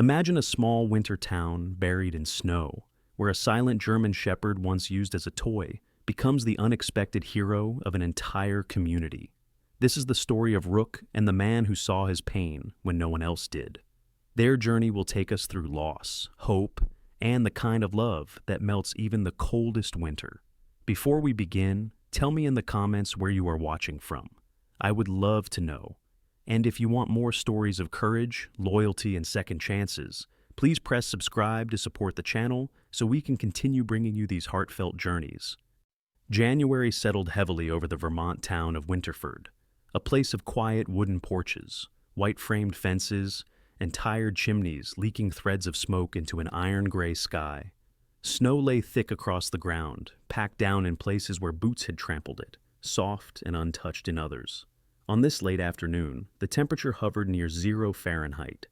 Imagine a small winter town buried in snow, where a silent German shepherd once used as a toy becomes the unexpected hero of an entire community. This is the story of Rook and the man who saw his pain when no one else did. Their journey will take us through loss, hope, and the kind of love that melts even the coldest winter. Before we begin, tell me in the comments where you are watching from. I would love to know. And if you want more stories of courage, loyalty, and second chances, please press subscribe to support the channel so we can continue bringing you these heartfelt journeys. January settled heavily over the Vermont town of Winterford, a place of quiet wooden porches, white-framed fences, and tired chimneys leaking threads of smoke into an iron-gray sky. Snow lay thick across the ground, packed down in places where boots had trampled it, soft and untouched in others. On this late afternoon, the temperature hovered near 0 Fahrenheit,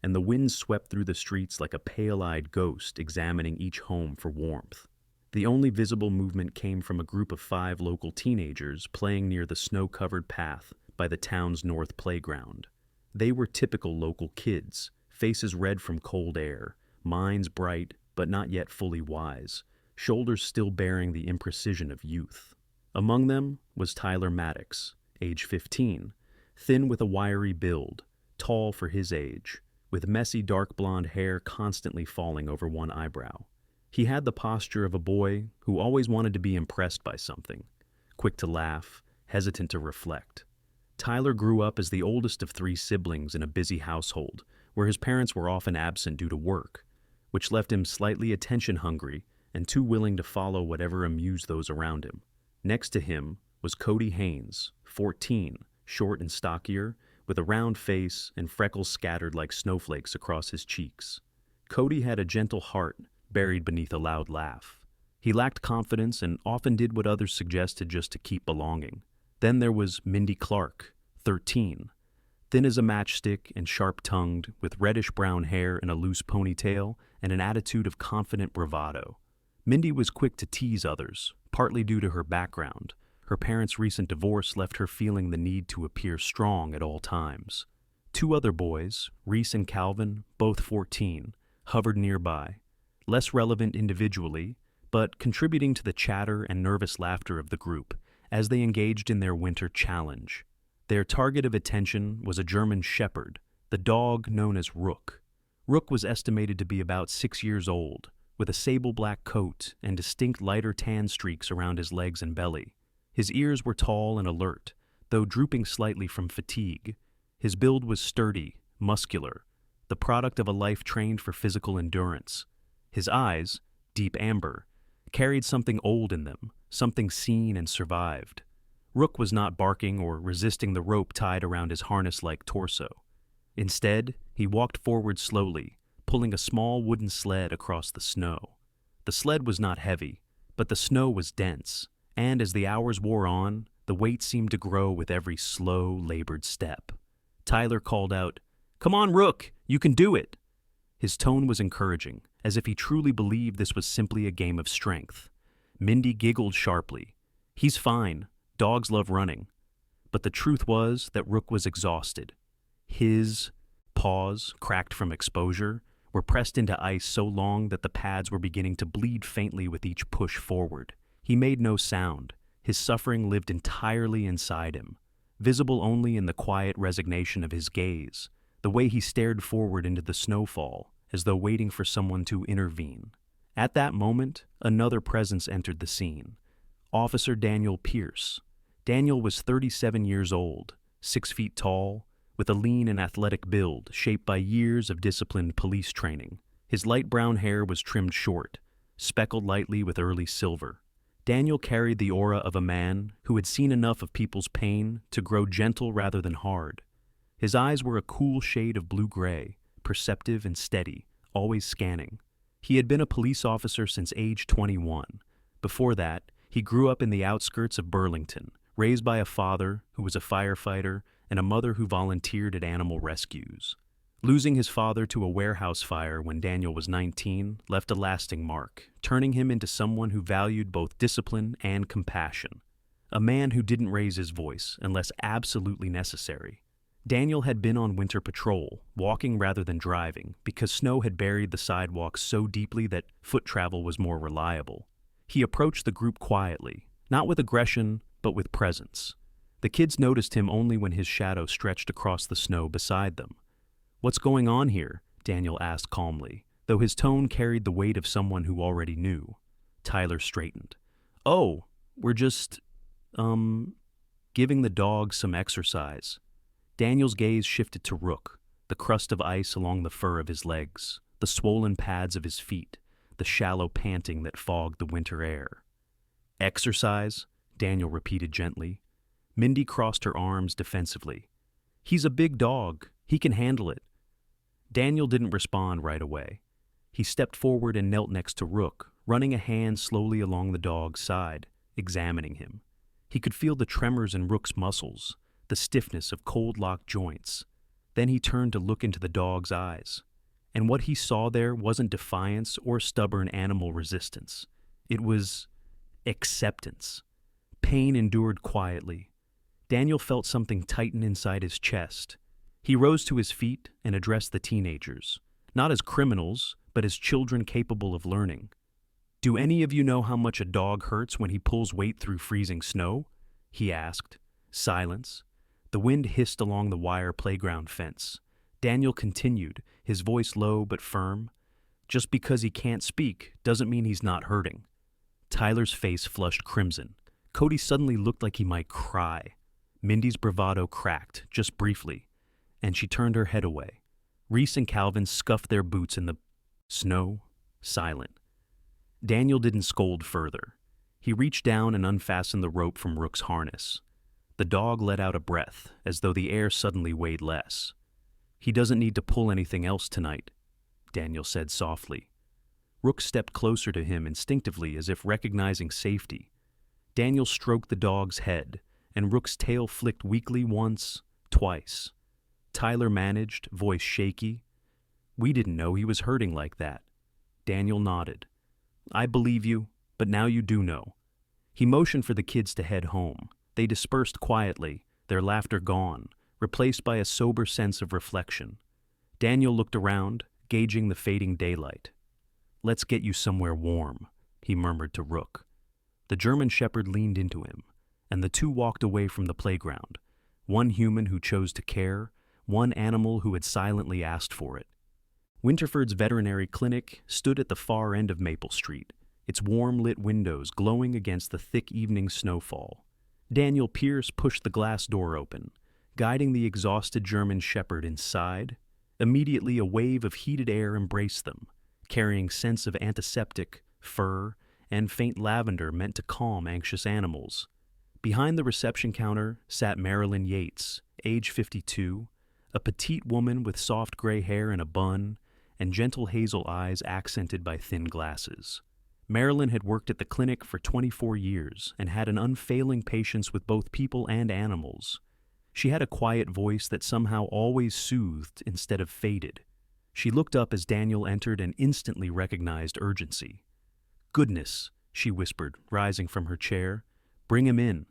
and the wind swept through the streets like a pale-eyed ghost examining each home for warmth. The only visible movement came from a group of 5 local teenagers playing near the snow-covered path by the town's north playground. They were typical local kids, faces red from cold air, minds bright but not yet fully wise, shoulders still bearing the imprecision of youth. Among them was Tyler Maddox, age 15, thin with a wiry build, tall for his age, with messy dark blonde hair constantly falling over one eyebrow. He had the posture of a boy who always wanted to be impressed by something, quick to laugh, hesitant to reflect. Tyler grew up as the oldest of 3 siblings in a busy household, where his parents were often absent due to work, which left him slightly attention-hungry and too willing to follow whatever amused those around him. Next to him was Cody Haynes, 14, short and stockier, with a round face and freckles scattered like snowflakes across his cheeks. Cody had a gentle heart buried beneath a loud laugh. He lacked confidence and often did what others suggested just to keep belonging. Then there was Mindy Clark, 13, thin as a matchstick and sharp-tongued, with reddish-brown hair in a loose ponytail and an attitude of confident bravado. Mindy was quick to tease others, partly due to her background. Her parents' recent divorce left her feeling the need to appear strong at all times. 2 other boys, Reese and Calvin, both 14, hovered nearby, less relevant individually, but contributing to the chatter and nervous laughter of the group as they engaged in their winter challenge. Their target of attention was a German shepherd, the dog known as Rook. Rook was estimated to be about 6 years old, with a sable-black coat and distinct lighter tan streaks around his legs and belly. His ears were tall and alert, though drooping slightly from fatigue. His build was sturdy, muscular, the product of a life trained for physical endurance. His eyes, deep amber, carried something old in them, something seen and survived. Rook was not barking or resisting the rope tied around his harness-like torso. Instead, he walked forward slowly, pulling a small wooden sled across the snow. The sled was not heavy, but the snow was dense, and as the hours wore on, the weight seemed to grow with every slow, labored step. Tyler called out, "Come on, Rook, you can do it!" His tone was encouraging, as if he truly believed this was simply a game of strength. Mindy giggled sharply. "He's fine. Dogs love running." But the truth was that Rook was exhausted. His paws, cracked from exposure, were pressed into ice so long that the pads were beginning to bleed faintly with each push forward. He made no sound. His suffering lived entirely inside him, visible only in the quiet resignation of his gaze, the way he stared forward into the snowfall, as though waiting for someone to intervene. At that moment, another presence entered the scene. Officer Daniel Pierce. Daniel was 37 years old, 6 feet tall, with a lean and athletic build shaped by years of disciplined police training. His light brown hair was trimmed short, speckled lightly with early silver. Daniel carried the aura of a man who had seen enough of people's pain to grow gentle rather than hard. His eyes were a cool shade of blue-gray, perceptive and steady, always scanning. He had been a police officer since age 21. Before that, he grew up in the outskirts of Burlington, raised by a father who was a firefighter and a mother who volunteered at animal rescues. Losing his father to a warehouse fire when Daniel was 19 left a lasting mark, turning him into someone who valued both discipline and compassion. A man who didn't raise his voice unless absolutely necessary. Daniel had been on winter patrol, walking rather than driving, because snow had buried the sidewalks so deeply that foot travel was more reliable. He approached the group quietly, not with aggression, but with presence. The kids noticed him only when his shadow stretched across the snow beside them. "What's going on here?" Daniel asked calmly, though his tone carried the weight of someone who already knew. Tyler straightened. "Oh, we're just, giving the dogs some exercise." Daniel's gaze shifted to Rook, the crust of ice along the fur of his legs, the swollen pads of his feet, the shallow panting that fogged the winter air. "Exercise?" Daniel repeated gently. Mindy crossed her arms defensively. "He's a big dog. He can handle it." Daniel didn't respond right away. He stepped forward and knelt next to Rook, running a hand slowly along the dog's side, examining him. He could feel the tremors in Rook's muscles, the stiffness of cold-locked joints. Then he turned to look into the dog's eyes. And what he saw there wasn't defiance or stubborn animal resistance. It was acceptance. Pain endured quietly. Daniel felt something tighten inside his chest. He rose to his feet and addressed the teenagers, not as criminals, but as children capable of learning. "Do any of you know how much a dog hurts when he pulls weight through freezing snow?" he asked. Silence. The wind hissed along the wire playground fence. Daniel continued, his voice low but firm. "Just because he can't speak doesn't mean he's not hurting." Tyler's face flushed crimson. Cody suddenly looked like he might cry. Mindy's bravado cracked, just briefly, and she turned her head away. Reese and Calvin scuffed their boots in the snow, silent. Daniel didn't scold further. He reached down and unfastened the rope from Rook's harness. The dog let out a breath, as though the air suddenly weighed less. "He doesn't need to pull anything else tonight," Daniel said softly. Rook stepped closer to him instinctively, as if recognizing safety. Daniel stroked the dog's head, and Rook's tail flicked weakly once, twice. Tyler managed, voice shaky. "We didn't know he was hurting like that." Daniel nodded. "I believe you, but now you do know." He motioned for the kids to head home. They dispersed quietly, their laughter gone, replaced by a sober sense of reflection. Daniel looked around, gauging the fading daylight. "Let's get you somewhere warm," he murmured to Rook. The German shepherd leaned into him, and the two walked away from the playground, one human who chose to care, one animal who had silently asked for it. Winterford's veterinary clinic stood at the far end of Maple Street, its warm-lit windows glowing against the thick evening snowfall. Daniel Pierce pushed the glass door open, guiding the exhausted German shepherd inside. Immediately, a wave of heated air embraced them, carrying scents of antiseptic, fur, and faint lavender meant to calm anxious animals. Behind the reception counter sat Marilyn Yates, age 52, a petite woman with soft gray hair in a bun and gentle hazel eyes accented by thin glasses. Marilyn had worked at the clinic for 24 years and had an unfailing patience with both people and animals. She had a quiet voice that somehow always soothed instead of faded. She looked up as Daniel entered and instantly recognized urgency. "Goodness," she whispered, rising from her chair. "Bring him in."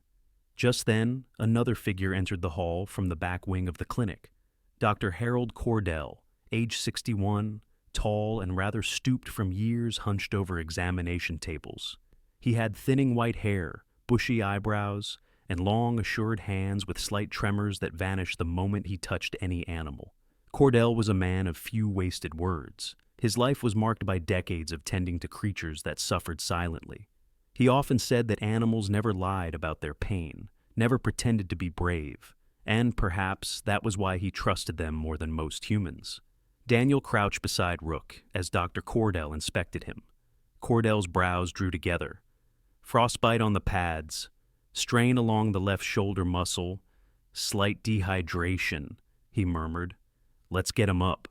Just then, another figure entered the hall from the back wing of the clinic. Dr. Harold Cordell, age 61, tall and rather stooped from years hunched over examination tables. He had thinning white hair, bushy eyebrows, and long, assured hands with slight tremors that vanished the moment he touched any animal. Cordell was a man of few wasted words. His life was marked by decades of tending to creatures that suffered silently. He often said that animals never lied about their pain, never pretended to be brave, and perhaps that was why he trusted them more than most humans. Daniel crouched beside Rook as Dr. Cordell inspected him. Cordell's brows drew together. "Frostbite on the pads, strain along the left shoulder muscle, slight dehydration," he murmured. "Let's get him up."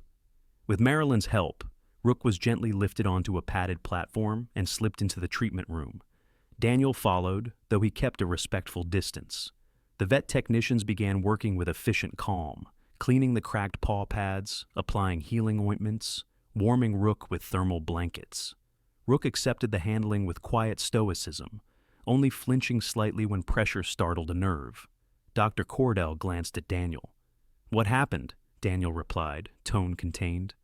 With Marilyn's help, Rook was gently lifted onto a padded platform and slipped into the treatment room. Daniel followed, though he kept a respectful distance. The vet technicians began working with efficient calm, cleaning the cracked paw pads, applying healing ointments, warming Rook with thermal blankets. Rook accepted the handling with quiet stoicism, only flinching slightly when pressure startled a nerve. Dr. Cordell glanced at Daniel. "What happened?" Daniel replied, tone contained.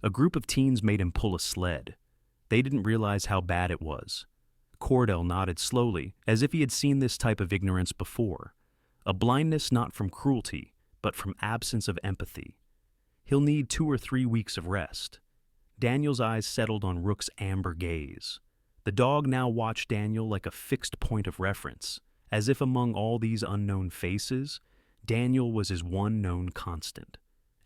"A group of teens made him pull a sled. They didn't realize how bad it was." Cordell nodded slowly, as if he had seen this type of ignorance before. A blindness not from cruelty, but from absence of empathy. "He'll need 2 or 3 weeks of rest." Daniel's eyes settled on Rook's amber gaze. The dog now watched Daniel like a fixed point of reference, as if among all these unknown faces, Daniel was his one known constant.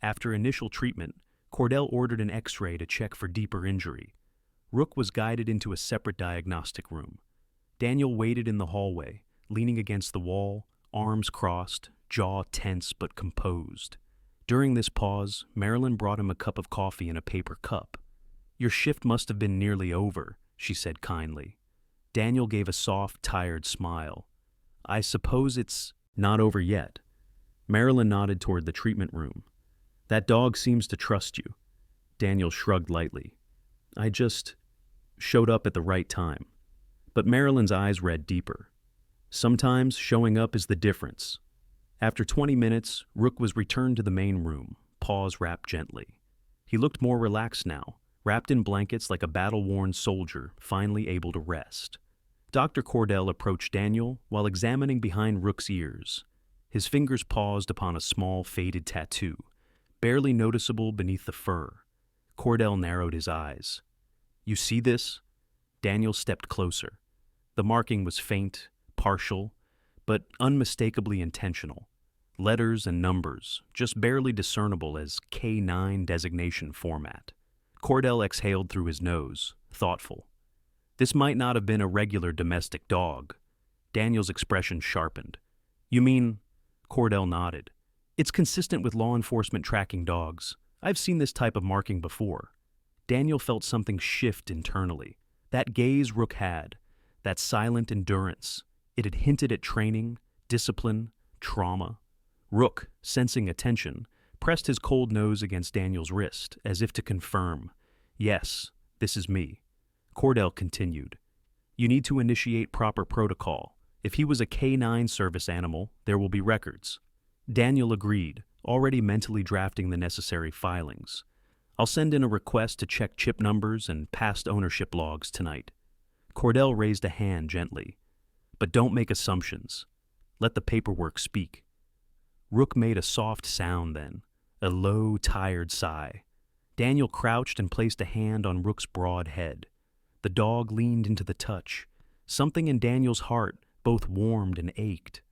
After initial treatment, Cordell ordered an X-ray to check for deeper injury. Rook was guided into a separate diagnostic room. Daniel waited in the hallway, leaning against the wall, arms crossed, jaw tense but composed. During this pause, Marilyn brought him a cup of coffee in a paper cup. "Your shift must have been nearly over," she said kindly. Daniel gave a soft, tired smile. "I suppose it's not over yet." Marilyn nodded toward the treatment room. "That dog seems to trust you." Daniel shrugged lightly. "I just showed up at the right time." But Marilyn's eyes read deeper. "Sometimes showing up is the difference." After 20 minutes, Rook was returned to the main room, paws wrapped gently. He looked more relaxed now, wrapped in blankets like a battle-worn soldier, finally able to rest. Dr. Cordell approached Daniel while examining behind Rook's ears. His fingers paused upon a small, faded tattoo, barely noticeable beneath the fur. Cordell narrowed his eyes. "You see this?" Daniel stepped closer. The marking was faint, partial, but unmistakably intentional. Letters and numbers, just barely discernible as K9 designation format. Cordell exhaled through his nose, thoughtful. This might not have been a regular domestic dog. Daniel's expression sharpened. "You mean?" Cordell nodded. "It's consistent with law enforcement tracking dogs. I've seen this type of marking before." Daniel felt something shift internally. That gaze Rook had, that silent endurance, it had hinted at training, discipline, trauma. Rook, sensing attention, pressed his cold nose against Daniel's wrist, as if to confirm, "Yes, this is me." Cordell continued, "You need to initiate proper protocol. If he was a K9 service animal, there will be records." Daniel agreed, already mentally drafting the necessary filings. "I'll send in a request to check chip numbers and past ownership logs tonight." Cordell raised a hand gently. "But don't make assumptions. Let the paperwork speak." Rook made a soft sound then, a low, tired sigh. Daniel crouched and placed a hand on Rook's broad head. The dog leaned into the touch. Something in Daniel's heart both warmed and ached.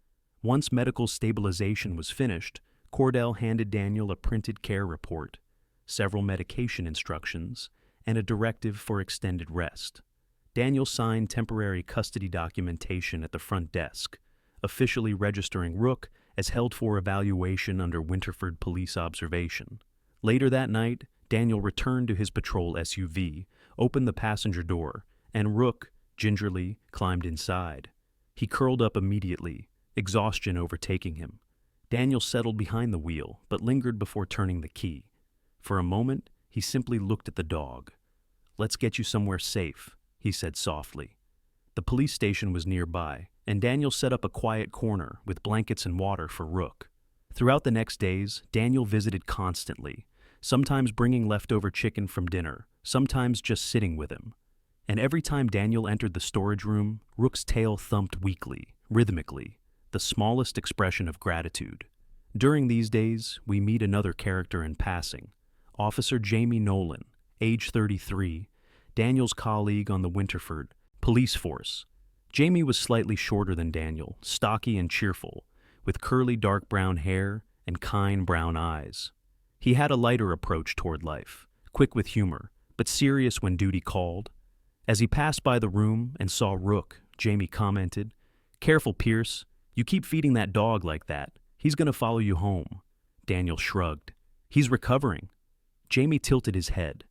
Once medical stabilization was finished, Cordell handed Daniel a printed care report, several medication instructions, and a directive for extended rest. Daniel signed temporary custody documentation at the front desk, officially registering Rook as held for evaluation under Winterford police observation. Later that night, Daniel returned to his patrol SUV, opened the passenger door, and Rook, gingerly, climbed inside. He curled up immediately, exhaustion overtaking him. Daniel settled behind the wheel, but lingered before turning the key. For a moment, he simply looked at the dog. "Let's get you somewhere safe," he said softly. The police station was nearby, and Daniel set up a quiet corner with blankets and water for Rook. Throughout the next days, Daniel visited constantly, sometimes bringing leftover chicken from dinner, sometimes just sitting with him. And every time Daniel entered the storage room, Rook's tail thumped weakly, rhythmically, the smallest expression of gratitude. During these days, we meet another character in passing, Officer Jamie Nolan, age 33, Daniel's colleague on the Winterford police force. Jamie was slightly shorter than Daniel, stocky and cheerful, with curly dark brown hair and kind brown eyes. He had a lighter approach toward life, quick with humor, but serious when duty called. As he passed by the room and saw Rook, Jamie commented, "Careful, Pierce. You keep feeding that dog like that. He's going to follow you home." Daniel shrugged. "He's recovering." Jamie tilted his head.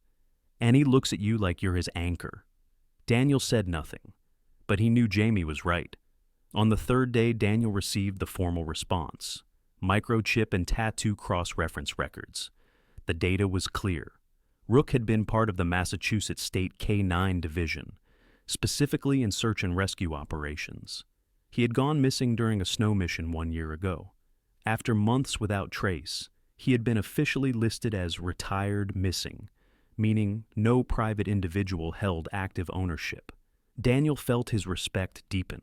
"And he looks at you like you're his anchor." Daniel said nothing, but he knew Jamie was right. On the third day, Daniel received the formal response: microchip and tattoo cross-reference records. The data was clear. Rook had been part of the Massachusetts State K9 Division, specifically in search and rescue operations. He had gone missing during a snow mission 1 year ago. After months without trace, He had been officially listed as retired missing, meaning no private individual held active ownership. Daniel felt his respect deepen.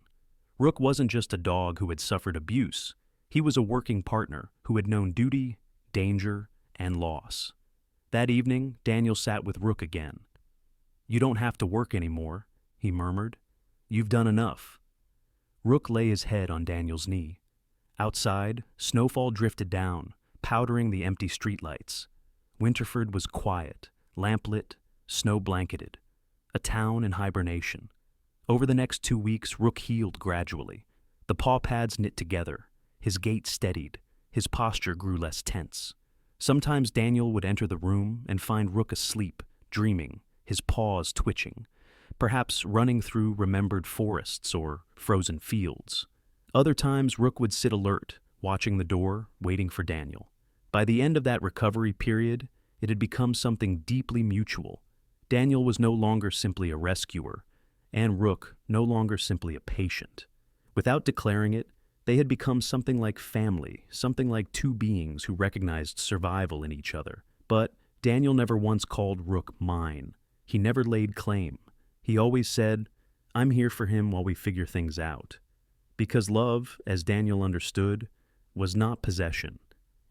Rook wasn't just a dog who had suffered abuse. He was a working partner who had known duty, danger, and loss. That evening, Daniel sat with Rook again. "You don't have to work anymore," he murmured. "You've done enough." Rook lay his head on Daniel's knee. Outside, snowfall drifted down, powdering the empty streetlights. Winterford was quiet, lamplit, snow-blanketed, a town in hibernation. Over the next 2 weeks, Rook healed gradually. The paw pads knit together, his gait steadied, his posture grew less tense. Sometimes Daniel would enter the room and find Rook asleep, dreaming, his paws twitching, perhaps running through remembered forests or frozen fields. Other times, Rook would sit alert, watching the door, waiting for Daniel. By the end of that recovery period, it had become something deeply mutual. Daniel was no longer simply a rescuer, and Rook no longer simply a patient. Without declaring it, they had become something like family, something like two beings who recognized survival in each other. But Daniel never once called Rook mine. He never laid claim. He always said, "I'm here for him while we figure things out." Because love, as Daniel understood, was not possession.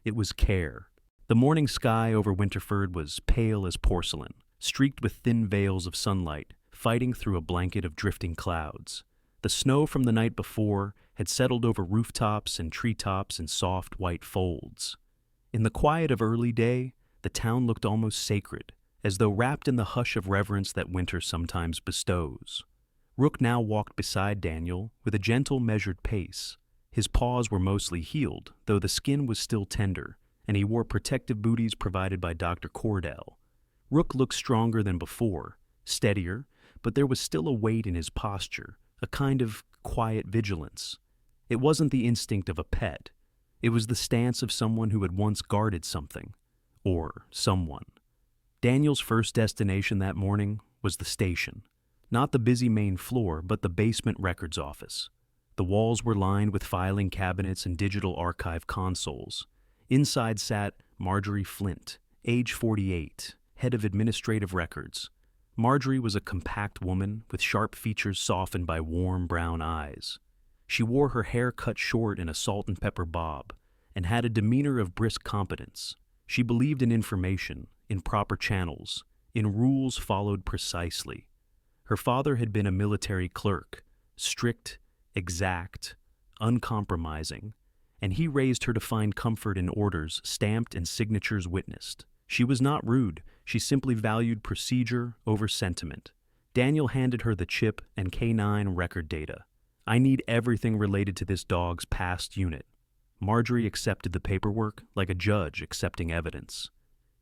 It was care. The morning sky over Winterford was pale as porcelain, streaked with thin veils of sunlight, fighting through a blanket of drifting clouds. The snow from the night before had settled over rooftops and treetops in soft white folds. In the quiet of early day, the town looked almost sacred, as though wrapped in the hush of reverence that winter sometimes bestows. Rook now walked beside Daniel with a gentle, measured pace. His paws were mostly healed, though the skin was still tender, and he wore protective booties provided by Dr. Cordell. Rook looked stronger than before, steadier, but there was still a weight in his posture, a kind of quiet vigilance. It wasn't the instinct of a pet. It was the stance of someone who had once guarded something, or someone. Daniel's first destination that morning was the station. Not the busy main floor, but the basement records office. The walls were lined with filing cabinets and digital archive consoles. Inside sat Marjorie Flint, age 48, head of administrative records. Marjorie was a compact woman with sharp features softened by warm brown eyes. She wore her hair cut short in a salt and pepper bob and had a demeanor of brisk competence. She believed in information, in proper channels, in rules followed precisely. Her father had been a military clerk, strict, exact, uncompromising, and he raised her to find comfort in orders stamped and signatures witnessed. She was not rude, she simply valued procedure over sentiment. Daniel handed her the chip and K9 record data. "I need everything related to this dog's past unit." Marjorie accepted the paperwork like a judge accepting evidence.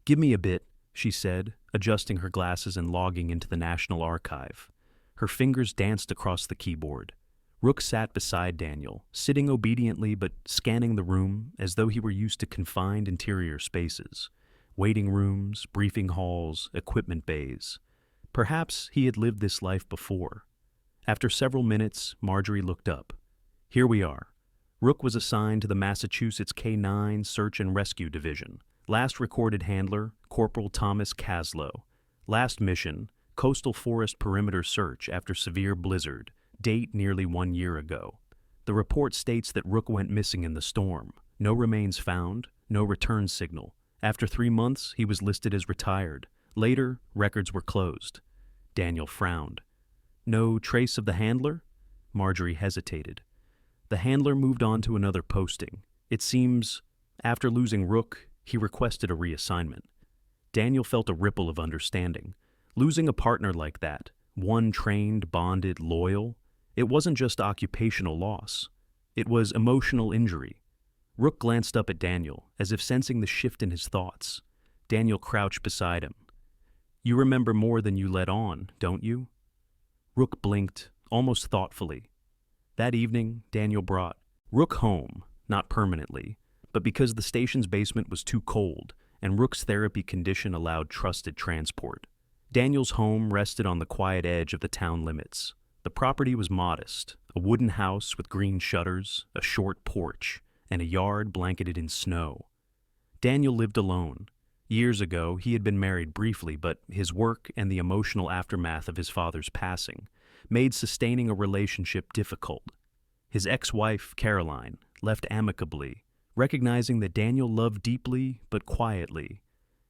"Give me a bit," she said, adjusting her glasses and logging into the National Archive. Her fingers danced across the keyboard. Rook sat beside Daniel, sitting obediently but scanning the room as though he were used to confined interior spaces. Waiting rooms, briefing halls, equipment bays. Perhaps he had lived this life before. After several minutes, Marjorie looked up. "Here we are." Rook was assigned to the Massachusetts K9 Search and Rescue Division. Last recorded handler, Corporal Thomas Caslow. Last mission, coastal forest perimeter search after severe blizzard. Date nearly 1 year ago. The report states that Rook went missing in the storm. No remains found, no return signal. After 3 months, he was listed as retired. Later, records were closed. Daniel frowned. "No trace of the handler?" Marjorie hesitated. The handler moved on to another posting. It seems, after losing Rook, he requested a reassignment. Daniel felt a ripple of understanding. Losing a partner like that, one trained, bonded, loyal, it wasn't just occupational loss. It was emotional injury. Rook glanced up at Daniel, as if sensing the shift in his thoughts. Daniel crouched beside him. "You remember more than you let on, don't you?" Rook blinked, almost thoughtfully. That evening, Daniel brought Rook home, not permanently, but because the station's basement was too cold and Rook's therapy condition allowed trusted transport. Daniel's home rested on the quiet edge of the town limits. The property was modest, a wooden house with green shutters, a short porch, and a yard blanketed in snow. Daniel lived alone. Years ago, he had been married briefly, but his work and the emotional aftermath of his father's passing made sustaining a relationship difficult. His ex-wife, Caroline, left amicably, recognizing that Daniel loved deeply but quietly,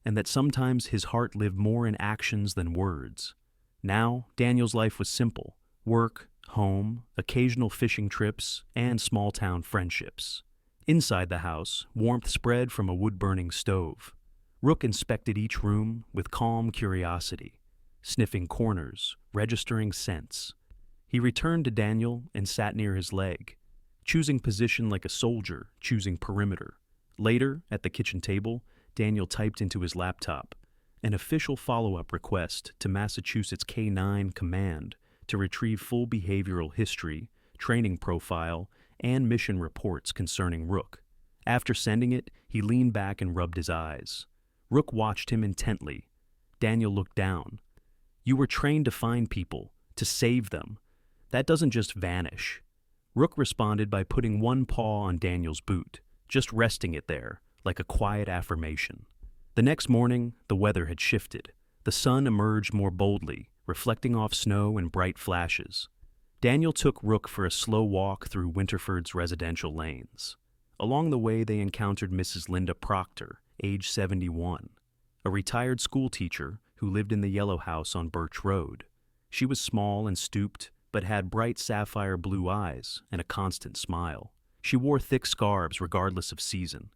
and that sometimes his heart lived more in actions than words. Now, Daniel's life was simple: work, home, occasional fishing trips, and small-town friendships. Inside the house, warmth spread from a wood-burning stove. Rook inspected each room with calm curiosity, sniffing corners, registering scents. He returned to Daniel and sat near his leg, choosing position like a soldier choosing perimeter. Later, at the kitchen table, Daniel typed into his laptop an official follow-up request to Massachusetts K-9 Command to retrieve full behavioral history, training profile, and mission reports concerning Rook. After sending it, he leaned back and rubbed his eyes. Rook watched him intently. Daniel looked down. "You were trained to find people, to save them. That doesn't just vanish." Rook responded by putting one paw on Daniel's boot, just resting it there, like a quiet affirmation. The next morning, the weather had shifted. The sun emerged more boldly, reflecting off snow in bright flashes. Daniel took Rook for a slow walk through Winterford's residential lanes. Along the way, they encountered Mrs. Linda Proctor, age 71, a retired schoolteacher who lived in the yellow house on Birch Road. She was small and stooped, but had bright sapphire blue eyes and a constant smile. She wore thick scarves regardless of season,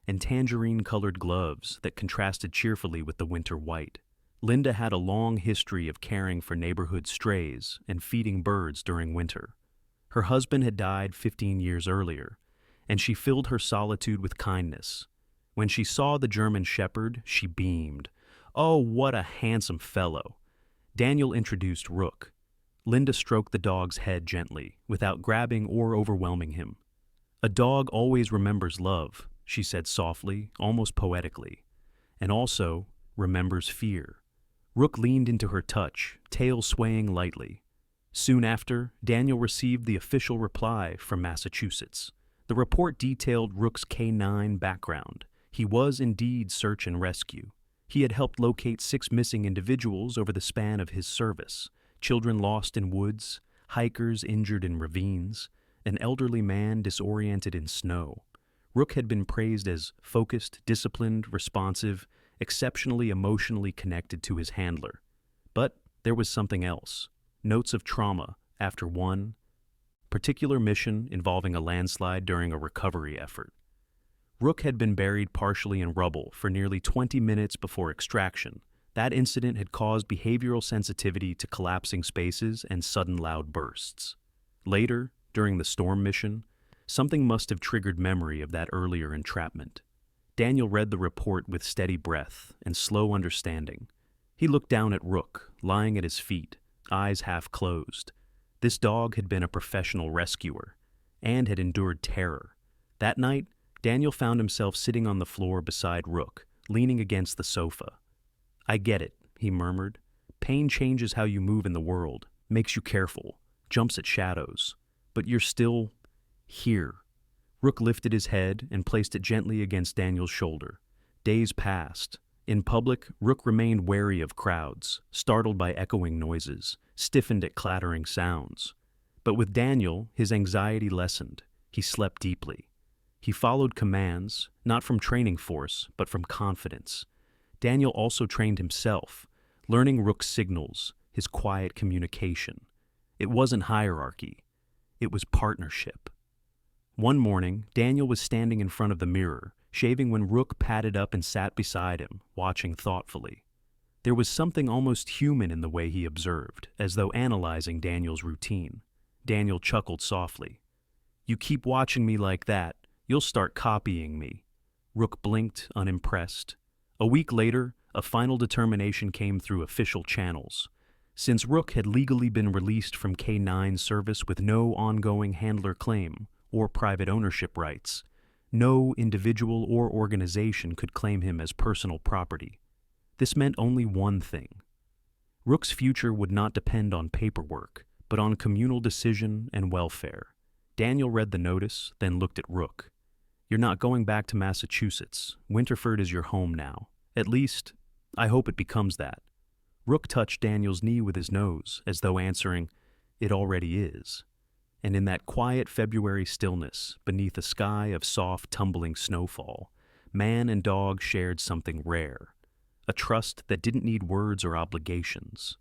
and tangerine-colored gloves that contrasted cheerfully with the winter white. Linda had a long history of caring for neighborhood strays and feeding birds during winter. Her husband had died 15 years earlier, and she filled her solitude with kindness. When she saw the German shepherd, she beamed. "Oh, what a handsome fellow." Daniel introduced Rook. Linda stroked the dog's head gently, without grabbing or overwhelming him. "A dog always remembers love," she said softly, almost poetically, "and also remembers fear." Rook leaned into her touch, tail swaying lightly. Soon after, Daniel received the official reply from Massachusetts. The report detailed Rook's K-9 background. He was indeed search and rescue. He had helped locate 6 missing individuals over the span of his service: children lost in woods, hikers injured in ravines, an elderly man disoriented in snow. Rook had been praised as focused, disciplined, responsive, exceptionally emotionally connected to his handler. But there was something else: notes of trauma after one particular mission involving a landslide during a recovery effort. Rook had been buried partially in rubble for nearly 20 minutes before extraction. That incident had caused behavioral sensitivity to collapsing spaces and sudden loud bursts. Later, during the storm mission, something must have triggered memory of that earlier entrapment. Daniel read the report with steady breath and slow understanding. He looked down at Rook, lying at his feet, eyes half closed. This dog had been a professional rescuer and had endured terror. That night, Daniel found himself sitting on the floor beside Rook, leaning against the sofa. "I get it," he murmured. "Pain changes how you move in the world, makes you careful, jumps at shadows. But you're still here." Rook lifted his head and placed it gently against Daniel's shoulder. Days passed. In public, Rook remained wary of crowds, startled by echoing noises, stiffened at clattering sounds. But with Daniel, his anxiety lessened. He slept deeply. He followed commands, not from training force, but from confidence. Daniel also trained himself, learning Rook's signals, his quiet communication. It wasn't hierarchy. It was partnership. One morning, Daniel was standing in front of the mirror, shaving when Rook padded up and sat beside him, watching thoughtfully. There was something almost human in the way he observed, as though analyzing Daniel's routine. Daniel chuckled softly. "You keep watching me like that, you'll start copying me." Rook blinked, unimpressed. A week later, a final determination came through official channels. Since Rook had legally been released from K-9 service with no ongoing handler claim or private ownership rights, no individual or organization could claim him as personal property. This meant only one thing. Rook's future would not depend on paperwork, but on communal decision and welfare. Daniel read the notice, then looked at Rook. You're not going back to Massachusetts. Winterford is your home now. At least, I hope it becomes that. Rook touched Daniel's knee with his nose, as though answering, "It already is." And in that quiet February stillness, beneath a sky of soft, tumbling snowfall, man and dog shared something rare. A trust that didn't need words or obligations,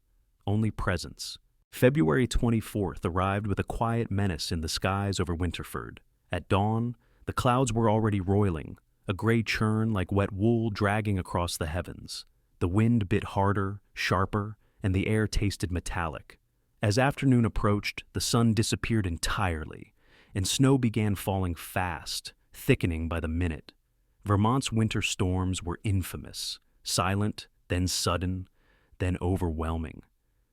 only presence. February 24th arrived with a quiet menace in the skies over Winterford. At dawn, the clouds were already roiling, a gray churn like wet wool dragging across the heavens. The wind bit harder, sharper, and the air tasted metallic. As afternoon approached, the sun disappeared entirely, and snow began falling fast, thickening by the minute. Vermont's winter storms were infamous, silent, then sudden, then overwhelming.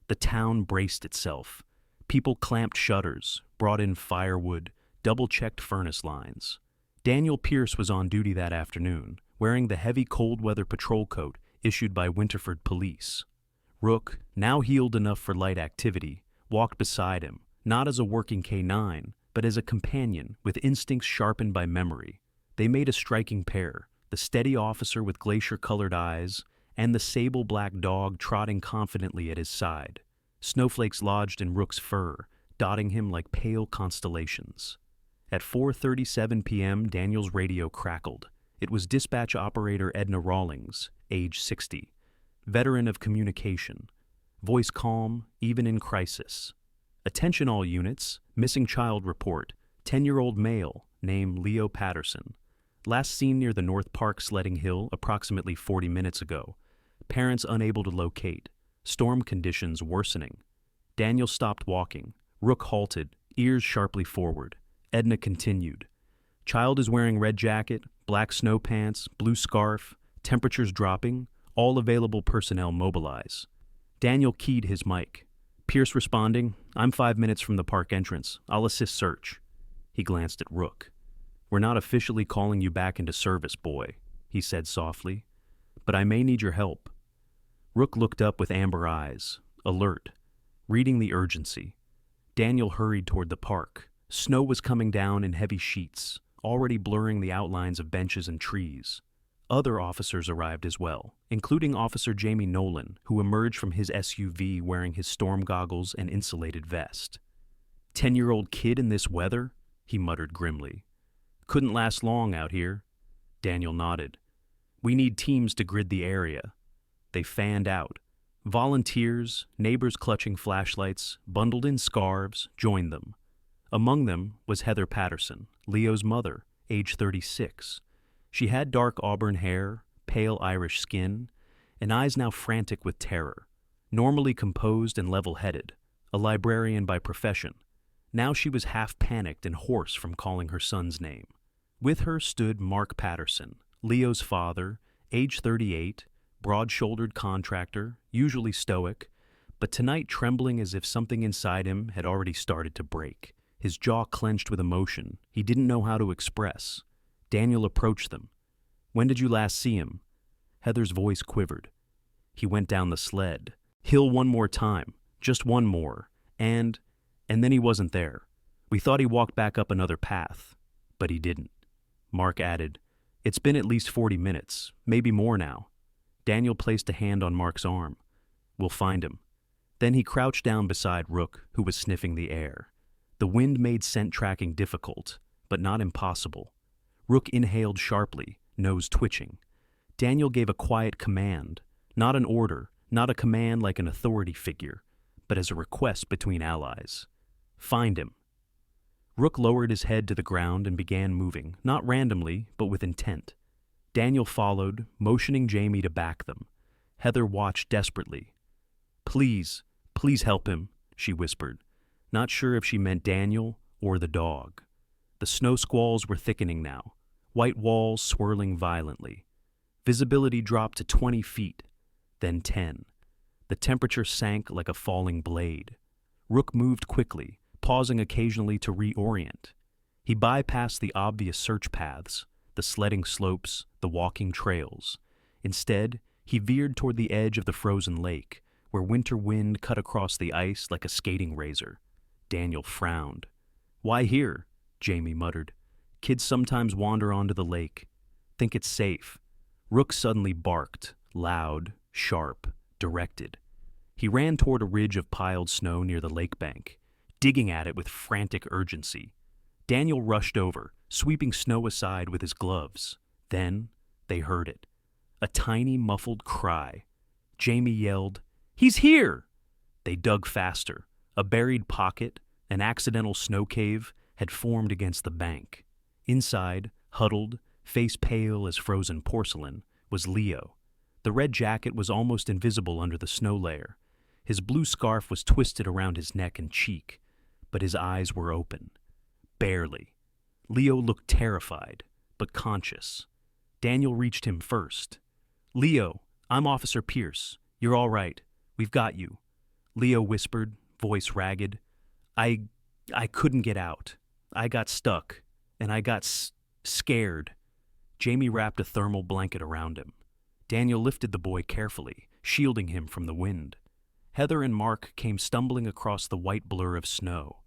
The town braced itself. People clamped shutters, brought in firewood, double-checked furnace lines. Daniel Pierce was on duty that afternoon, wearing the heavy cold-weather patrol coat issued by Winterford Police. Rook, now healed enough for light activity, walked beside him, not as a working K-9, but as a companion with instincts sharpened by memory. They made a striking pair, the steady officer with glacier-colored eyes and the sable-black dog trotting confidently at his side. Snowflakes lodged in Rook's fur, dotting him like pale constellations. At 4:37 p.m., Daniel's radio crackled. It was dispatch operator Edna Rawlings, age 60. Veteran of communication, voice calm, even in crisis. "Attention all units, missing child report, 10-year-old male, name Leo Patterson. Last seen near the North Park sledding hill approximately 40 minutes ago. Parents unable to locate. Storm conditions worsening." Daniel stopped walking. Rook halted, ears sharply forward. Edna continued. "Child is wearing red jacket, black snow pants, blue scarf, temperatures dropping. All available personnel mobilize." Daniel keyed his mic. Pierce responding, "I'm 5 minutes from the park entrance. I'll assist search." He glanced at Rook. "We're not officially calling you back into service, boy," he said softly, "but I may need your help." Rook looked up with amber eyes, alert, reading the urgency. Daniel hurried toward the park. Snow was coming down in heavy sheets, already blurring the outlines of benches and trees. Other officers arrived as well, including Officer Jamie Nolan, who emerged from his SUV wearing his storm goggles and insulated vest. 10-year-old kid in this weather?" he muttered grimly. "Couldn't last long out here." Daniel nodded. "We need teams to grid the area." They fanned out. Volunteers, neighbors clutching flashlights, bundled in scarves, joined them. Among them was Heather Patterson, Leo's mother, age 36. She had dark auburn hair, pale Irish skin, and eyes now frantic with terror. Normally composed and level-headed, a librarian by profession, now she was half panicked and hoarse from calling her son's name. With her stood Mark Patterson, Leo's father, age 38, broad-shouldered contractor, usually stoic, but tonight trembling as if something inside him had already started to break. His jaw clenched with emotion he didn't know how to express. Daniel approached them. "When did you last see him?" Heather's voice quivered. "He went down the sled. Hill one more time, just one more, and then he wasn't there. We thought he walked back up another path, but he didn't." Mark added, "It's been at least 40 minutes, maybe more now." Daniel placed a hand on Mark's arm. "We'll find him." Then he crouched down beside Rook, who was sniffing the air. The wind made scent tracking difficult, but not impossible. Rook inhaled sharply, nose twitching. Daniel gave a quiet command, not an order, not a command like an authority figure, but as a request between allies. "Find him." Rook lowered his head to the ground and began moving, not randomly, but with intent. Daniel followed, motioning Jamie to back them. Heather watched desperately. Please help him," she whispered, not sure if she meant Daniel or the dog. The snow squalls were thickening now, white walls swirling violently. Visibility dropped to 20 feet, then 10. The temperature sank like a falling blade. Rook moved quickly, pausing occasionally to reorient. He bypassed the obvious search paths, the sledding slopes, the walking trails. Instead, he veered toward the edge of the frozen lake, where winter wind cut across the ice like a skating razor. Daniel frowned. "Why here?" Jamie muttered. Kids sometimes wander onto the lake, think it's safe. Rook suddenly barked, loud, sharp, directed. He ran toward a ridge of piled snow near the lake bank, digging at it with frantic urgency. Daniel rushed over, sweeping snow aside with his gloves. Then they heard it. A tiny, muffled cry. Jamie yelled, "He's here!" They dug faster. A buried pocket, an accidental snow cave, had formed against the bank. Inside, huddled, face pale as frozen porcelain, was Leo. The red jacket was almost invisible under the snow layer. His blue scarf was twisted around his neck and cheek, but his eyes were open. Barely. Leo looked terrified, but conscious. Daniel reached him first. "Leo, I'm Officer Pierce. You're all right. We've got you." Leo whispered, voice ragged. I couldn't get out. I got stuck, and I got scared." Jamie wrapped a thermal blanket around him. Daniel lifted the boy carefully, shielding him from the wind. Heather and Mark came stumbling across the white blur of snow.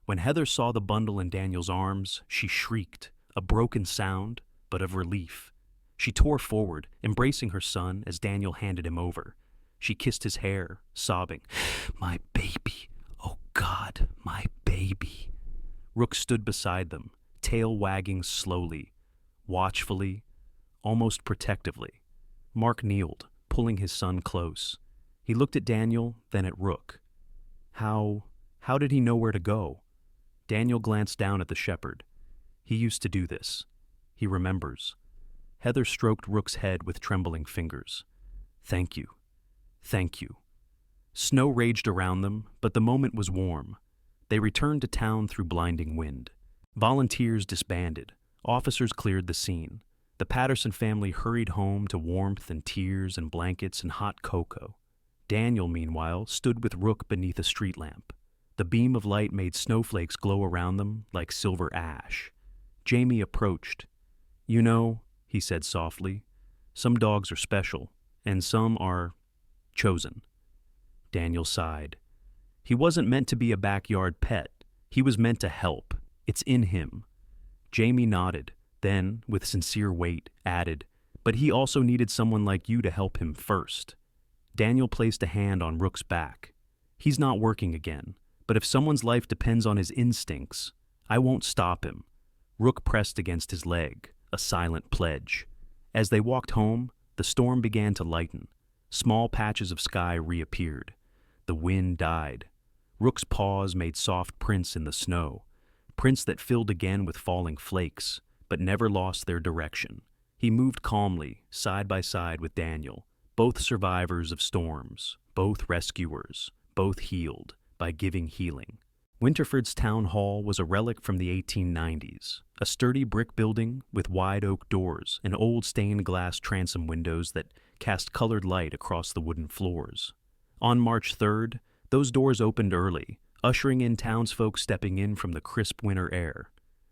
When Heather saw the bundle in Daniel's arms, she shrieked, a broken sound, but of relief. She tore forward, embracing her son as Daniel handed him over. She kissed his hair, sobbing, "My baby, oh God, my baby." Rook stood beside them, tail wagging slowly, watchfully, almost protectively. Mark kneeled, pulling his son close. He looked at Daniel, then at Rook. How did he know where to go? Daniel glanced down at the shepherd. He used to do this. He remembers. Heather stroked Rook's head with trembling fingers. "Thank you. Thank you." Snow raged around them, but the moment was warm. They returned to town through blinding wind. Volunteers disbanded. Officers cleared the scene. The Patterson family hurried home to warmth and tears and blankets and hot cocoa. Daniel, meanwhile, stood with Rook beneath a street lamp. The beam of light made snowflakes glow around them like silver ash. Jamie approached. "You know," he said softly, "some dogs are special, and some are chosen." Daniel sighed. He wasn't meant to be a backyard pet. He was meant to help. It's in him. Jamie nodded, then, with sincere weight, added, "But he also needed someone like you to help him first." Daniel placed a hand on Rook's back. "He's not working again, but if someone's life depends on his instincts, I won't stop him." Rook pressed against his leg, a silent pledge. As they walked home, the storm began to lighten. Small patches of sky reappeared. The wind died. Rook's paws made soft prints in the snow, prints that filled again with falling flakes, but never lost their direction. He moved calmly, side by side with Daniel, both survivors of storms, both rescuers, both healed by giving healing. Winterford's town hall was a relic from the 1890s, a sturdy brick building with wide oak doors and old stained glass transom windows that cast colored light across the wooden floors. On March 3rd, those doors opened early, ushering in townsfolk stepping in from the crisp winter air.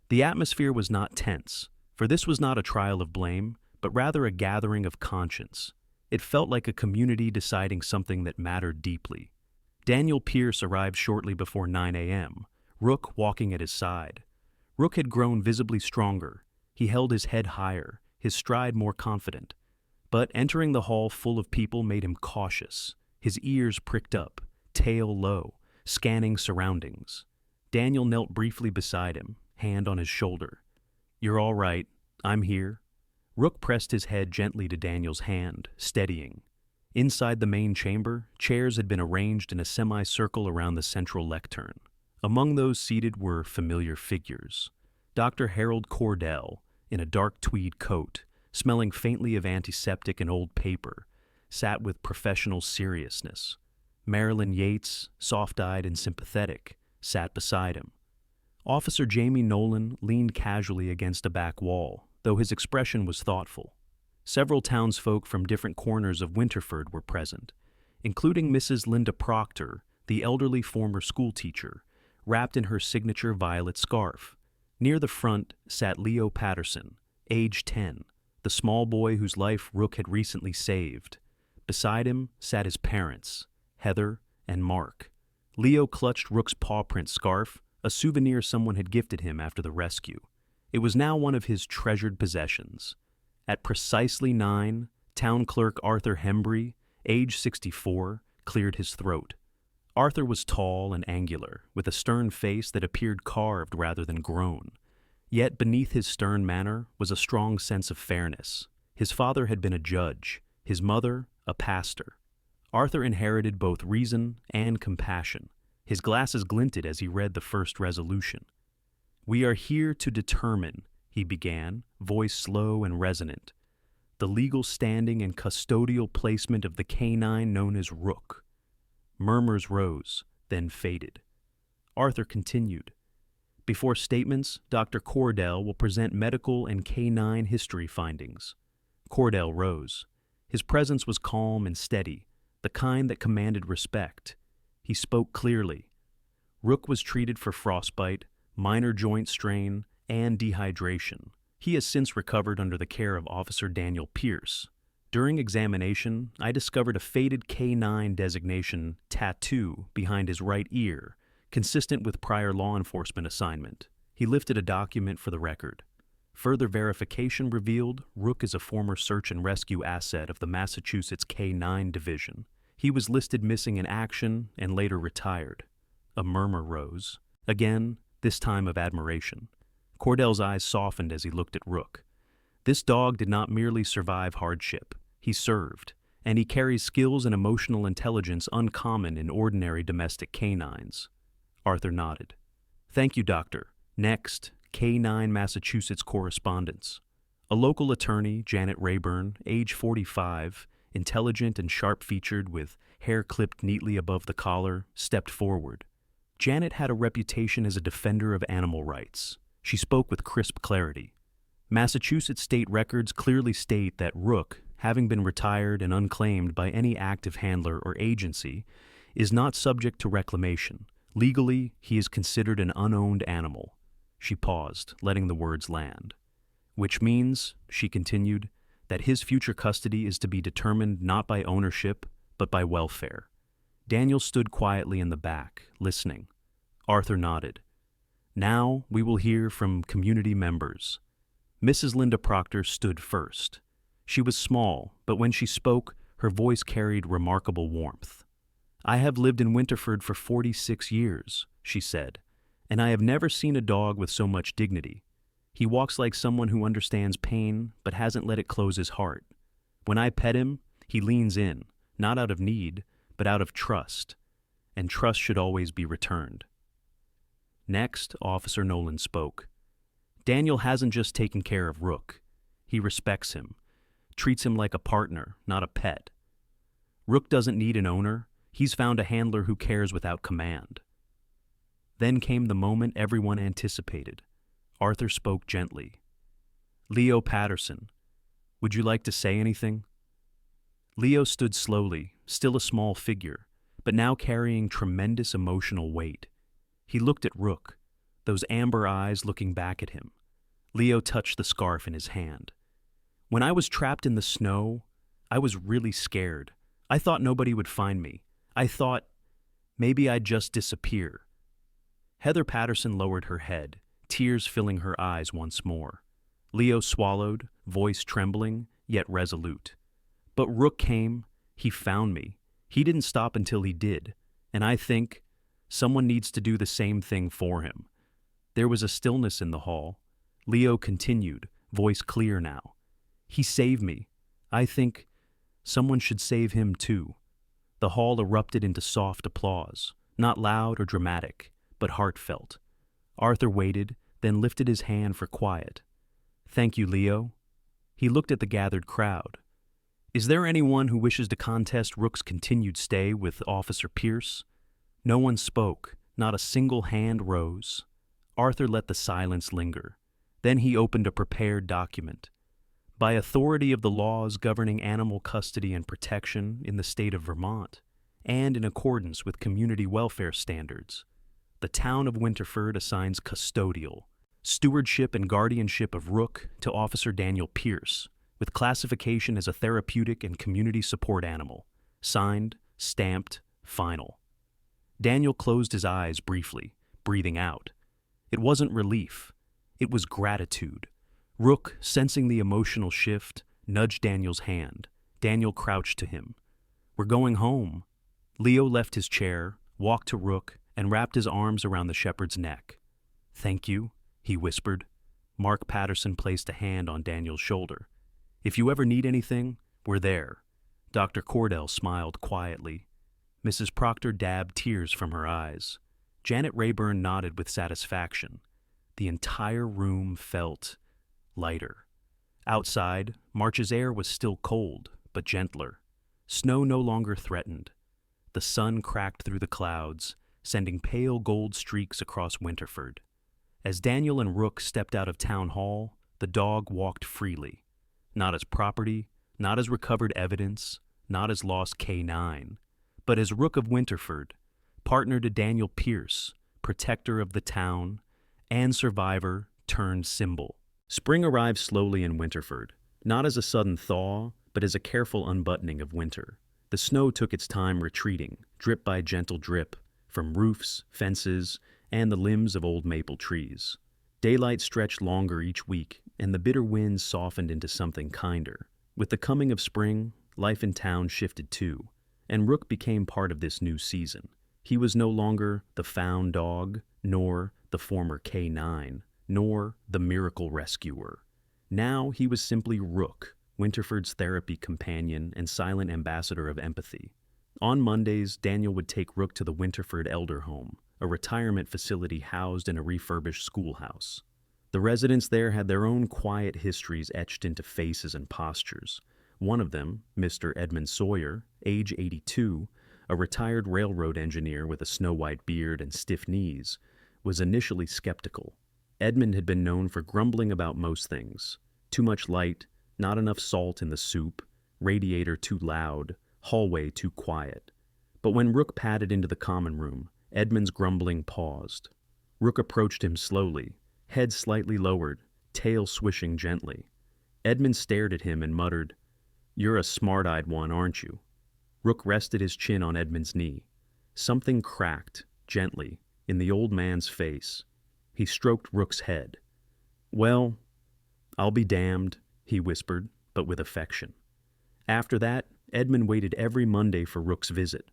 The atmosphere was not tense, for this was not a trial of blame, but rather a gathering of conscience. It felt like a community deciding something that mattered deeply. Daniel Pierce arrived shortly before 9 a.m., Rook walking at his side. Rook had grown visibly stronger. He held his head higher, his stride more confident. But entering the hall full of people made him cautious, his ears pricked up, tail low, scanning surroundings. Daniel knelt briefly beside him, hand on his shoulder. "You're all right. I'm here." Rook pressed his head gently to Daniel's hand, steadying. Inside the main chamber, chairs had been arranged in a semicircle around the central lectern. Among those seated were familiar figures. Dr. Harold Cordell, in a dark tweed coat, smelling faintly of antiseptic and old paper, sat with professional seriousness. Marilyn Yates, soft-eyed and sympathetic, sat beside him. Officer Jamie Nolan leaned casually against a back wall, though his expression was thoughtful. Several townsfolk from different corners of Winterford were present, including Mrs. Linda Proctor, the elderly former schoolteacher, wrapped in her signature violet scarf. Near the front sat Leo Patterson, age 10, the small boy whose life Rook had recently saved. Beside him sat his parents, Heather and Mark. Leo clutched Rook's paw print scarf, a souvenir someone had gifted him after the rescue. It was now one of his treasured possessions. At precisely 9, Town Clerk Arthur Hembry, age 64, cleared his throat. Arthur was tall and angular, with a stern face that appeared carved rather than grown. Yet beneath his stern manner was a strong sense of fairness. His father had been a judge, his mother a pastor. Arthur inherited both reason and compassion. His glasses glinted as he read the first resolution. "We are here to determine," he began, voice slow and resonant, "the legal standing and custodial placement of the canine known as Rook." Murmurs rose, then faded. Arthur continued. "Before statements, Dr. Cordell will present medical and canine history findings." Cordell rose. His presence was calm and steady, the kind that commanded respect. He spoke clearly. Rook was treated for frostbite, minor joint strain, and dehydration. He has since recovered under the care of Officer Daniel Pierce. During examination, I discovered a faded K9 designation tattoo behind his right ear, consistent with prior law enforcement assignment. He lifted a document for the record. Further verification revealed Rook is a former search and rescue asset of the Massachusetts K9 Division. He was listed missing in action and later retired. A murmur rose, again, this time of admiration. Cordell's eyes softened as he looked at Rook. This dog did not merely survive hardship. He served, and he carries skills and emotional intelligence uncommon in ordinary domestic canines. Arthur nodded. "Thank you, Doctor. Next, K9 Massachusetts correspondence." A local attorney, Janet Rayburn, age 45, intelligent and sharp-featured with hair clipped neatly above the collar, stepped forward. Janet had a reputation as a defender of animal rights. She spoke with crisp clarity. Massachusetts state records clearly state that Rook, having been retired and unclaimed by any active handler or agency, is not subject to reclamation. Legally, he is considered an unowned animal. She paused, letting the words land. "Which means," she continued, "that his future custody is to be determined not by ownership, but by welfare." Daniel stood quietly in the back, listening. Arthur nodded. "Now we will hear from community members." Mrs. Linda Proctor stood first. She was small, but when she spoke, her voice carried remarkable warmth. "I have lived in Winterford for 46 years, she said, "and I have never seen a dog with so much dignity. He walks like someone who understands pain, but hasn't let it close his heart. When I pet him, he leans in, not out of need, but out of trust, and trust should always be returned." Next, Officer Nolan spoke. "Daniel hasn't just taken care of Rook. He respects him, treats him like a partner, not a pet. Rook doesn't need an owner. He's found a handler who cares without command." Then came the moment everyone anticipated. Arthur spoke gently. "Leo Patterson, would you like to say anything?" Leo stood slowly, still a small figure, but now carrying tremendous emotional weight. He looked at Rook, those amber eyes looking back at him. Leo touched the scarf in his hand. "When I was trapped in the snow, I was really scared. I thought nobody would find me. I thought maybe I'd just disappear." Heather Patterson lowered her head, tears filling her eyes once more. Leo swallowed, voice trembling, yet resolute. "But Rook came. He found me. He didn't stop until he did. And I think someone needs to do the same thing for him." There was a stillness in the hall. Leo continued, voice clear now. "He saved me. I think someone should save him too." The hall erupted into soft applause, not loud or dramatic, but heartfelt. Arthur waited, then lifted his hand for quiet. "Thank you, Leo." He looked at the gathered crowd. "Is there anyone who wishes to contest Rook's continued stay with Officer Pierce?" No one spoke, not a single hand rose. Arthur let the silence linger. Then he opened a prepared document. "By authority of the laws governing animal custody and protection in the state of Vermont, and in accordance with community welfare standards, the town of Winterford assigns custodial, stewardship and guardianship of Rook to Officer Daniel Pierce, with classification as a therapeutic and community support animal. Signed, stamped, final." Daniel closed his eyes briefly, breathing out. It wasn't relief. It was gratitude. Rook, sensing the emotional shift, nudged Daniel's hand. Daniel crouched to him. "We're going home." Leo left his chair, walked to Rook, and wrapped his arms around the shepherd's neck. "Thank you," he whispered. Mark Patterson placed a hand on Daniel's shoulder. "If you ever need anything, we're there." Dr. Cordell smiled quietly. Mrs. Proctor dabbed tears from her eyes. Janet Rayburn nodded with satisfaction. The entire room felt lighter. Outside, March's air was still cold, but gentler. Snow no longer threatened. The sun cracked through the clouds, sending pale gold streaks across Winterford. As Daniel and Rook stepped out of Town Hall, the dog walked freely. Not as property, not as recovered evidence, not as lost K9, but as Rook of Winterford, partner to Daniel Pierce, protector of the town, and survivor turned symbol. Spring arrived slowly in Winterford, not as a sudden thaw, but as a careful unbuttoning of winter. The snow took its time retreating, drip by gentle drip, from roofs, fences, and the limbs of old maple trees. Daylight stretched longer each week, and the bitter winds softened into something kinder. With the coming of spring, life in town shifted too, and Rook became part of this new season. He was no longer the found dog, nor the former K9, nor the miracle rescuer. Now he was simply Rook, Winterford's therapy companion and silent ambassador of empathy. On Mondays, Daniel would take Rook to the Winterford Elder Home, a retirement facility housed in a refurbished schoolhouse. The residents there had their own quiet histories etched into faces and postures. One of them, Mr. Edmund Sawyer, age 82, a retired railroad engineer with a snow-white beard and stiff knees, was initially skeptical. Edmund had been known for grumbling about most things. Too much light, not enough salt in the soup, radiator too loud, hallway too quiet. But when Rook padded into the common room, Edmund's grumbling paused. Rook approached him slowly, head slightly lowered, tail swishing gently. Edmund stared at him and muttered, "You're a smart-eyed one, aren't you?" Rook rested his chin on Edmund's knee. Something cracked, gently, in the old man's face. He stroked Rook's head. "Well, I'll be damned," he whispered, but with affection. After that, Edmund waited every Monday for Rook's visit.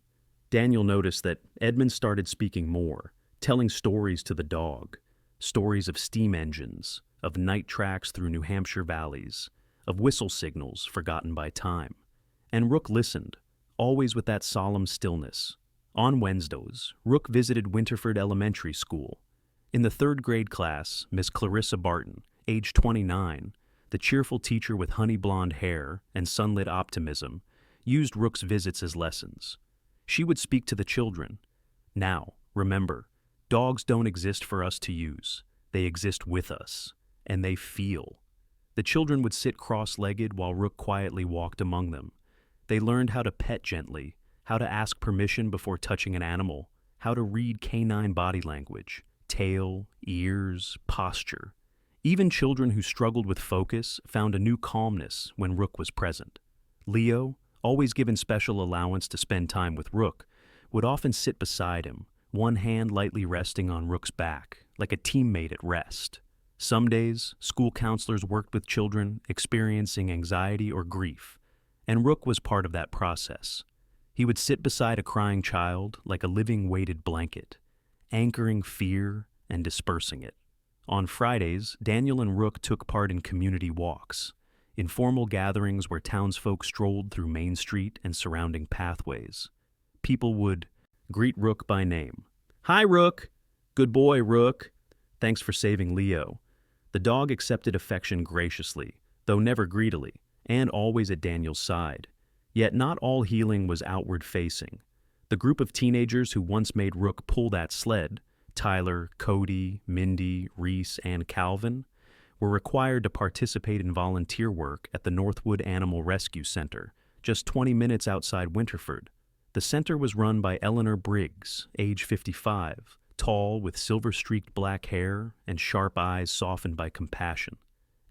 Daniel noticed that Edmund started speaking more, telling stories to the dog, stories of steam engines, of night tracks through New Hampshire valleys, of whistle signals forgotten by time. And Rook listened, always with that solemn stillness. On Wednesdays, Rook visited Winterford Elementary School. In the third grade class, Miss Clarissa Barton, age 29, the cheerful teacher with honey blonde hair and sunlit optimism, used Rook's visits as lessons. She would speak to the children. "Now, remember, dogs don't exist for us to use. They exist with us, and they feel." The children would sit cross-legged while Rook quietly walked among them. They learned how to pet gently, how to ask permission before touching an animal, how to read canine body language, tail, ears, posture. Even children who struggled with focus found a new calmness when Rook was present. Leo, always given special allowance to spend time with Rook, would often sit beside him, one hand lightly resting on Rook's back, like a teammate at rest. Some days, school counselors worked with children experiencing anxiety or grief, and Rook was part of that process. He would sit beside a crying child like a living weighted blanket, anchoring fear and dispersing it. On Fridays, Daniel and Rook took part in community walks, informal gatherings where townsfolk strolled through Main Street and surrounding pathways. People would greet Rook by name. "Hi, Rook." "Good boy, Rook." "Thanks for saving Leo." The dog accepted affection graciously, though never greedily, and always at Daniel's side. Yet not all healing was outward-facing. The group of teenagers who once made Rook pull that sled, Tyler, Cody, Mindy, Reese, and Calvin, were required to participate in volunteer work at the Northwood Animal Rescue Center, just 20 minutes outside Winterford. The center was run by Eleanor Briggs, age 55, tall with silver-streaked black hair and sharp eyes softened by compassion.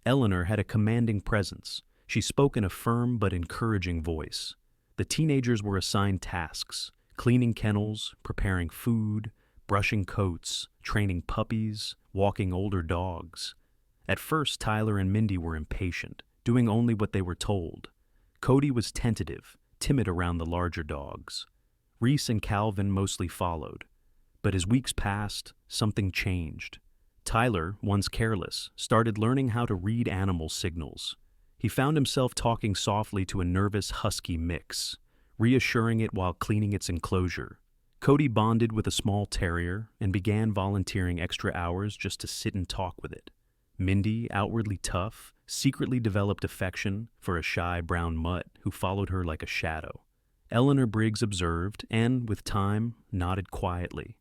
Eleanor had a commanding presence. She spoke in a firm but encouraging voice. The teenagers were assigned tasks: cleaning kennels, preparing food, brushing coats, training puppies, walking older dogs. At first, Tyler and Mindy were impatient, doing only what they were told. Cody was tentative, timid around the larger dogs. Reese and Calvin mostly followed. But as weeks passed, something changed. Tyler, once careless, started learning how to read animal signals. He found himself talking softly to a nervous husky mix, reassuring it while cleaning its enclosure. Cody bonded with a small terrier and began volunteering extra hours just to sit and talk with it. Mindy, outwardly tough, secretly developed affection for a shy brown mutt who followed her like a shadow. Eleanor Briggs observed and, with time, nodded quietly.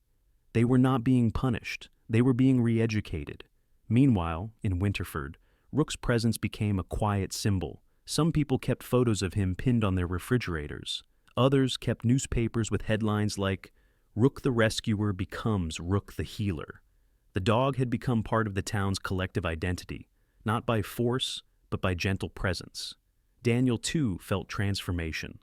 They were not being punished. They were being re-educated. Meanwhile, in Winterford, Rook's presence became a quiet symbol. Some people kept photos of him pinned on their refrigerators. Others kept newspapers with headlines like, "Rook the Rescuer becomes Rook the Healer." The dog had become part of the town's collective identity, not by force, but by gentle presence. Daniel, too, felt transformation,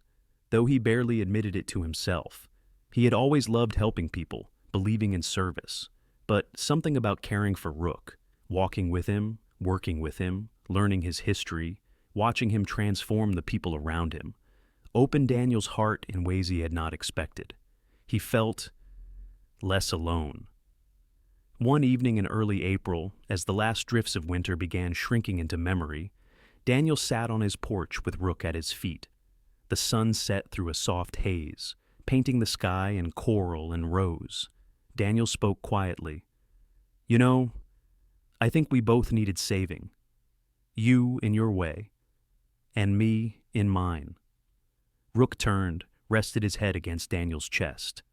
though he barely admitted it to himself. He had always loved helping people, believing in service. But something about caring for Rook, walking with him, working with him, learning his history, watching him transform the people around him, opened Daniel's heart in ways he had not expected. He felt less alone. One evening in early April, as the last drifts of winter began shrinking into memory, Daniel sat on his porch with Rook at his feet. The sun set through a soft haze, painting the sky in coral and rose. Daniel spoke quietly. "You know, I think we both needed saving. You in your way, and me in mine." Rook turned, rested his head against Daniel's chest.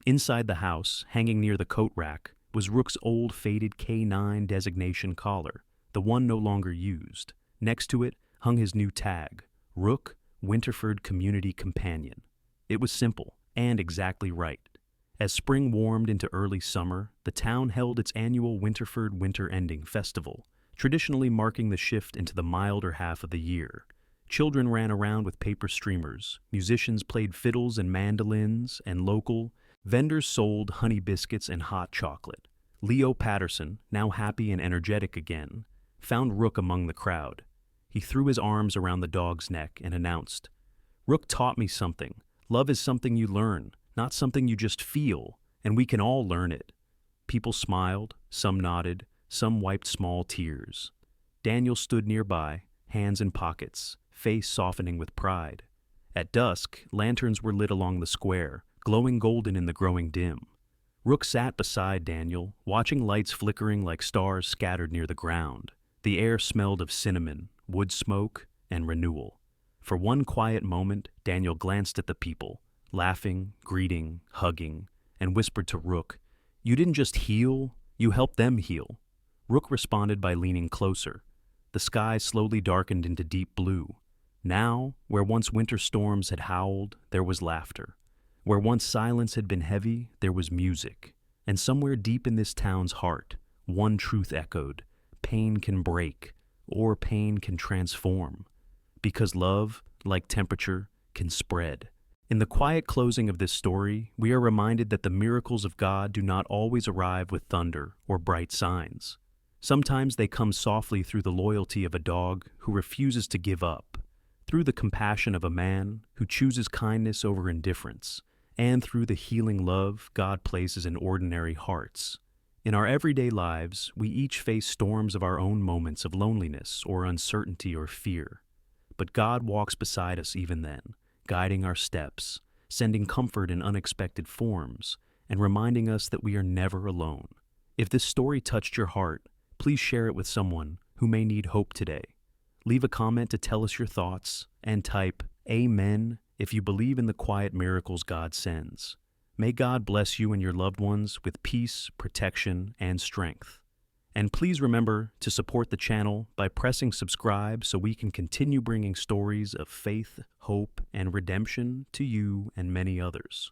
Inside the house, hanging near the coat rack, was Rook's old faded K9 designation collar, the one no longer used. Next to it hung his new tag, Rook, Winterford Community Companion. It was simple, and exactly right. As spring warmed into early summer, the town held its annual Winterford Winter Ending Festival, traditionally marking the shift into the milder half of the year. Children ran around with paper streamers, musicians played fiddles and mandolins, and local vendors sold honey biscuits and hot chocolate. Leo Patterson, now happy and energetic again, found Rook among the crowd. He threw his arms around the dog's neck and announced, "Rook taught me something. Love is something you learn, not something you just feel, and we can all learn it." People smiled, some nodded, some wiped small tears. Daniel stood nearby, hands in pockets, face softening with pride. At dusk, lanterns were lit along the square, glowing golden in the growing dim. Rook sat beside Daniel, watching lights flickering like stars scattered near the ground. The air smelled of cinnamon, wood smoke, and renewal. For one quiet moment, Daniel glanced at the people, laughing, greeting, hugging, and whispered to Rook, "You didn't just heal, you helped them heal." Rook responded by leaning closer. The sky slowly darkened into deep blue. Now, where once winter storms had howled, there was laughter. Where once silence had been heavy, there was music. And somewhere deep in this town's heart, one truth echoed: pain can break, or pain can transform. Because love, like temperature, can spread. In the quiet closing of this story, we are reminded that the miracles of God do not always arrive with thunder or bright signs. Sometimes they come softly through the loyalty of a dog who refuses to give up, through the compassion of a man who chooses kindness over indifference, and through the healing love God places in ordinary hearts. In our everyday lives, we each face storms of our own moments of loneliness or uncertainty or fear. But God walks beside us even then, guiding our steps, sending comfort in unexpected forms, and reminding us that we are never alone. If this story touched your heart, please share it with someone who may need hope today. Leave a comment to tell us your thoughts, and type Amen if you believe in the quiet miracles God sends. May God bless you and your loved ones with peace, protection, and strength. And please remember to support the channel by pressing subscribe so we can continue bringing stories of faith, hope, and redemption to you and many others.